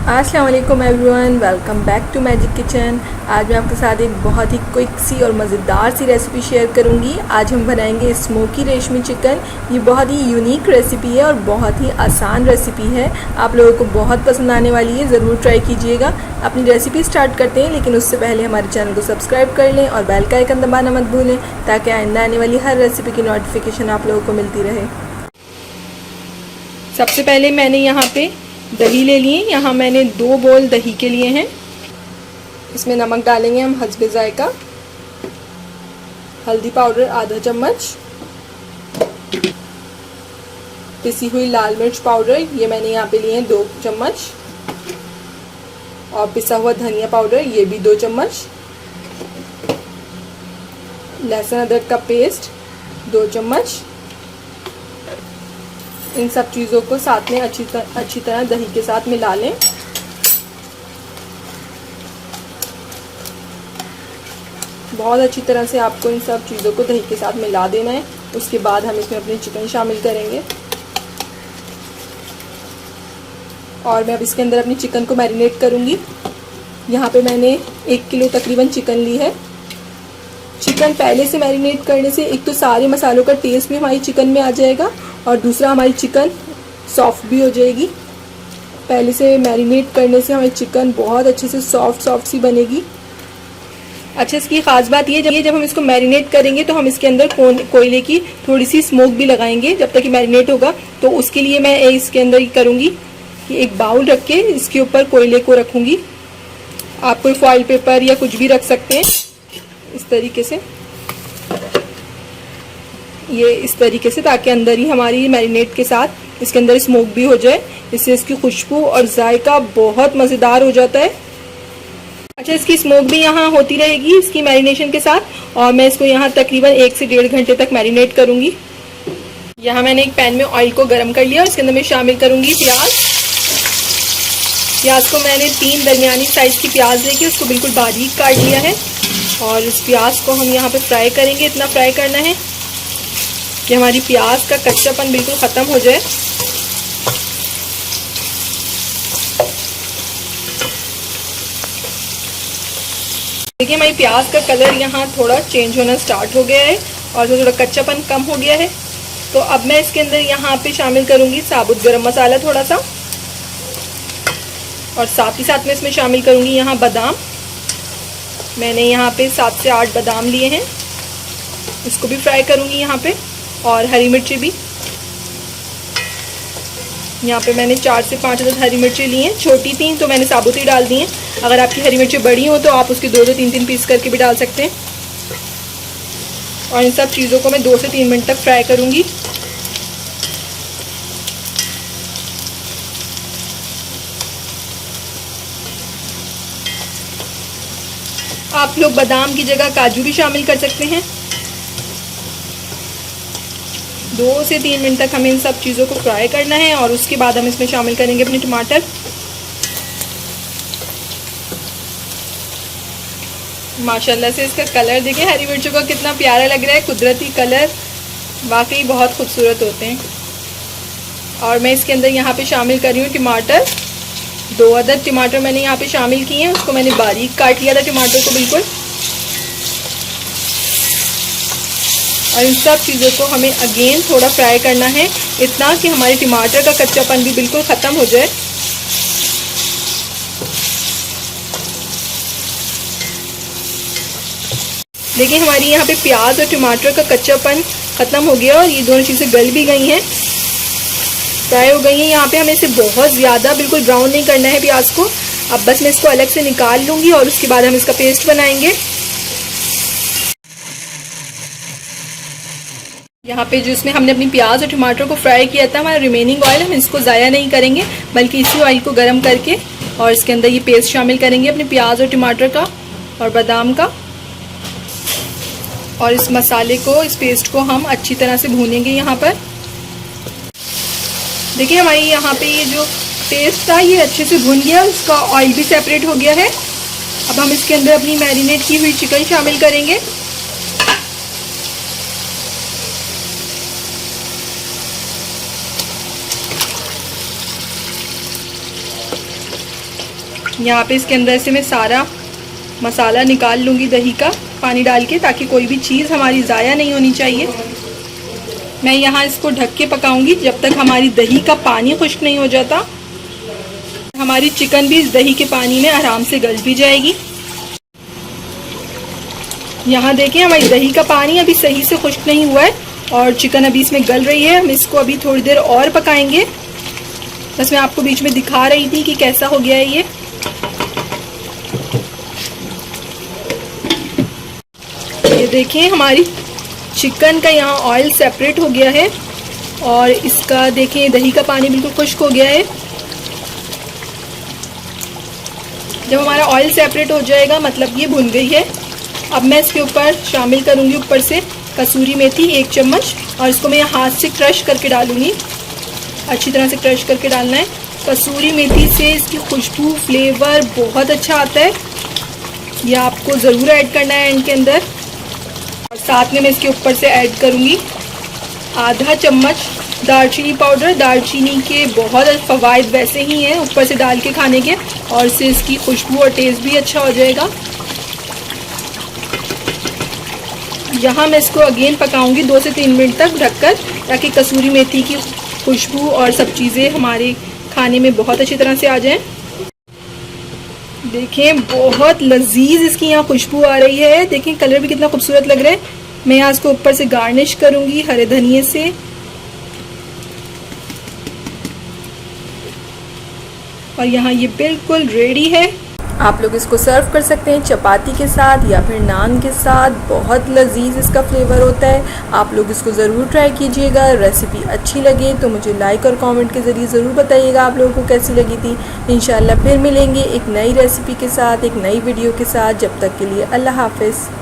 अस्सलाम वालेकुम everyone, welcome back to Magic Kitchen. आज मैं आपके साथ एक बहुत ही क्विक सी और मज़ेदार सी रेसिपी शेयर करूंगी। आज हम बनाएंगे स्मोकी रेशमी चिकन। ये बहुत ही यूनिक रेसिपी है और बहुत ही आसान रेसिपी है। आप लोगों को बहुत पसंद आने वाली है, ज़रूर ट्राई कीजिएगा। अपनी रेसिपी स्टार्ट करते हैं, लेकिन उससे पहले हमारे चैनल को सब्सक्राइब कर लें और बेल का आइकन दबाना मत भूलें, ताकि आइंदा आने वाली हर रेसिपी की नोटिफिकेशन आप लोगों को मिलती रहे। सबसे पहले मैंने यहाँ पे दही ले लिए। यहाँ मैंने 2 बोल दही के लिए हैं। इसमें नमक डालेंगे हम हस्बे जायका, हल्दी पाउडर आधा चम्मच, पिसी हुई लाल मिर्च पाउडर ये मैंने यहाँ पे लिए हैं 2 चम्मच, और पिसा हुआ धनिया पाउडर ये भी 2 चम्मच, लहसुन अदरक का पेस्ट 2 चम्मच। इन सब चीज़ों को साथ में अच्छी तरह दही के साथ मिला लें। बहुत अच्छी तरह से आपको इन सब चीज़ों को दही के साथ मिला देना है। उसके बाद हम इसमें अपने चिकन शामिल करेंगे और मैं अब इसके अंदर अपनी चिकन को मैरिनेट करूँगी। यहाँ पे मैंने 1 किलो तकरीबन चिकन ली है। चिकन पहले से मैरिनेट करने से एक तो सारे मसालों का टेस्ट भी हमारी चिकन में आ जाएगा और दूसरा हमारी चिकन सॉफ्ट भी हो जाएगी। पहले से मैरिनेट करने से हमारी चिकन बहुत अच्छे से सॉफ्ट सी बनेगी। अच्छा, इसकी ख़ास बात ये जब हम इसको मैरिनेट करेंगे तो हम इसके अंदर कोयले की थोड़ी सी स्मोक भी लगाएंगे जब तक कि मैरिनेट होगा। तो उसके लिए मैं इसके अंदर ये करूँगी कि एक बाउल रख के इसके ऊपर कोयले को रखूँगी। आप कोई फॉइल पेपर या कुछ भी रख सकते हैं इस तरीके से, इस तरीके से, ताकि अंदर ही हमारी मैरिनेट के साथ इसके अंदर स्मोक भी हो जाए। इससे इसकी खुशबू और जायका बहुत मज़ेदार हो जाता है। अच्छा, इसकी स्मोक भी यहाँ होती रहेगी इसकी मैरिनेशन के साथ, और मैं इसको यहाँ तकरीबन 1 से 1.5 घंटे तक मैरिनेट करूँगी। यहाँ मैंने एक पैन में ऑयल को गर्म कर लिया और इसके अंदर मैं शामिल करूँगी प्याज को मैंने 3 दरमियानी साइज़ की प्याज लेके उसको बिल्कुल बारीक काट लिया है और इस प्याज को हम यहाँ पे फ्राई करेंगे। इतना फ्राई करना है कि हमारी प्याज का कच्चापन बिल्कुल ख़त्म हो जाए। देखिए, हमारी प्याज का कलर यहाँ थोड़ा चेंज होना स्टार्ट हो गया है और जो थोड़ा कच्चापन कम हो गया है। तो अब मैं इसके अंदर यहाँ पे शामिल करूँगी साबुत गरम मसाला थोड़ा सा, और साथ ही साथ में इसमें शामिल करूँगी यहाँ बादाम। मैंने यहाँ पे 7 से 8 बादाम लिए हैं, इसको भी फ्राई करूँगी यहाँ पे। और हरी मिर्ची भी, यहाँ पे मैंने 4 से 5 अदद हरी मिर्ची ली हैं। छोटी थी तो मैंने साबुत ही डाल दी हैं। अगर आपकी हरी मिर्ची बड़ी हो तो आप उसके 2-2, 3-3 पीस करके भी डाल सकते हैं। और इन सब चीज़ों को मैं 2 से 3 मिनट तक फ्राई करूँगी। आप लोग बादाम की जगह काजू भी शामिल कर सकते हैं। 2 से 3 मिनट तक हमें इन सब चीज़ों को फ्राई करना है और उसके बाद हम इसमें शामिल करेंगे अपने टमाटर। माशाल्लाह से इसका कलर देखिए, हरी मिर्चों का कितना प्यारा लग रहा है। कुदरती कलर वाकई बहुत खूबसूरत होते हैं। और मैं इसके अंदर यहाँ पे शामिल कर रही हूँ टमाटर। 2 अदद टमाटर मैंने यहाँ पे शामिल किए हैं। उसको मैंने बारीक काट लिया था टमाटर को बिल्कुल। और इन सब चीज़ों को हमें अगेन थोड़ा फ्राई करना है, इतना कि हमारे टमाटर का कच्चापन भी बिल्कुल ख़त्म हो जाए। देखिए, हमारी यहाँ पे प्याज और टमाटर का कच्चापन ख़त्म हो गया और ये दोनों चीज़ें गल भी गई हैं, फ्राई हो गई हैं। यहाँ पे हमें इसे बहुत ज़्यादा बिल्कुल ब्राउन नहीं करना है प्याज को। अब बस मैं इसको अलग से निकाल लूँगी और उसके बाद हम इसका पेस्ट बनाएंगे। यहाँ पे जो इसमें हमने अपनी प्याज और टमाटर को फ्राई किया था, हमारा रिमेनिंग ऑयल, हम इसको ज़ाया नहीं करेंगे बल्कि इसी ऑयल को गर्म करके और इसके अंदर ये पेस्ट शामिल करेंगे अपने प्याज और टमाटर का और बादाम का। और इस मसाले को, इस पेस्ट को हम अच्छी तरह से भूनेंगे यहाँ पर। देखिए, हमारी यहाँ पे ये जो पेस्ट था ये अच्छे से भुन गया, इसका ऑयल भी सेपरेट हो गया है। अब हम इसके अंदर अपनी मैरिनेट की हुई चिकन शामिल करेंगे। यहाँ पे इसके अंदर से मैं सारा मसाला निकाल लूँगी दही का पानी डाल के, ताकि कोई भी चीज़ हमारी ज़ाया नहीं होनी चाहिए। मैं यहाँ इसको ढक के पकाऊंगी जब तक हमारी दही का पानी खुश्क नहीं हो जाता। हमारी चिकन भी इस दही के पानी में आराम से गल भी जाएगी। यहाँ देखिए हमारी दही का पानी अभी सही से खुश्क नहीं हुआ है और चिकन अभी इसमें गल रही है। हम इसको अभी थोड़ी देर और पकाएंगे। बस मैं आपको बीच में दिखा रही थी कि कैसा हो गया है ये देखिए हमारी चिकन का यहाँ ऑयल सेपरेट हो गया है और इसका देखिए दही का पानी बिल्कुल खुश्क हो गया है। जब हमारा ऑयल सेपरेट हो जाएगा मतलब ये भुन गई है। अब मैं इसके ऊपर शामिल करूँगी ऊपर से कसूरी मेथी 1 चम्मच, और इसको मैं हाथ से क्रश करके डालूँगी। अच्छी तरह से क्रश करके डालना है। कसूरी मेथी से इसकी खुशबू फ्लेवर बहुत अच्छा आता है। ये आपको ज़रूर ऐड करना है एंड के अंदर। और साथ में मैं इसके ऊपर से ऐड करूँगी आधा चम्मच दालचीनी पाउडर। दालचीनी के बहुत फ़वाइद वैसे ही हैं ऊपर से डाल के खाने के, और इससे इसकी खुशबू और टेस्ट भी अच्छा हो जाएगा। यहाँ मैं इसको अगेन पकाऊंगी 2 से 3 मिनट तक ढककर, ताकि कसूरी मेथी की खुशबू और सब चीज़ें हमारे खाने में बहुत अच्छी तरह से आ जाएं। देखें बहुत लजीज इसकी यहाँ खुशबू आ रही है। देखें कलर भी कितना खूबसूरत लग रहा है। मैं यहाँ इसको ऊपर से गार्निश करूँगी हरे धनिए से। और यहाँ ये बिल्कुल रेडी है। आप लोग इसको सर्व कर सकते हैं चपाती के साथ या फिर नान के साथ। बहुत लजीज इसका फ्लेवर होता है। आप लोग इसको ज़रूर ट्राई कीजिएगा। रेसिपी अच्छी लगे तो मुझे लाइक और कमेंट के ज़रिए ज़रूर बताइएगा आप लोगों को कैसी लगी थी। इंशाल्लाह फिर मिलेंगे एक नई रेसिपी के साथ, एक नई वीडियो के साथ। जब तक के लिए अल्लाह हाफ़िज़।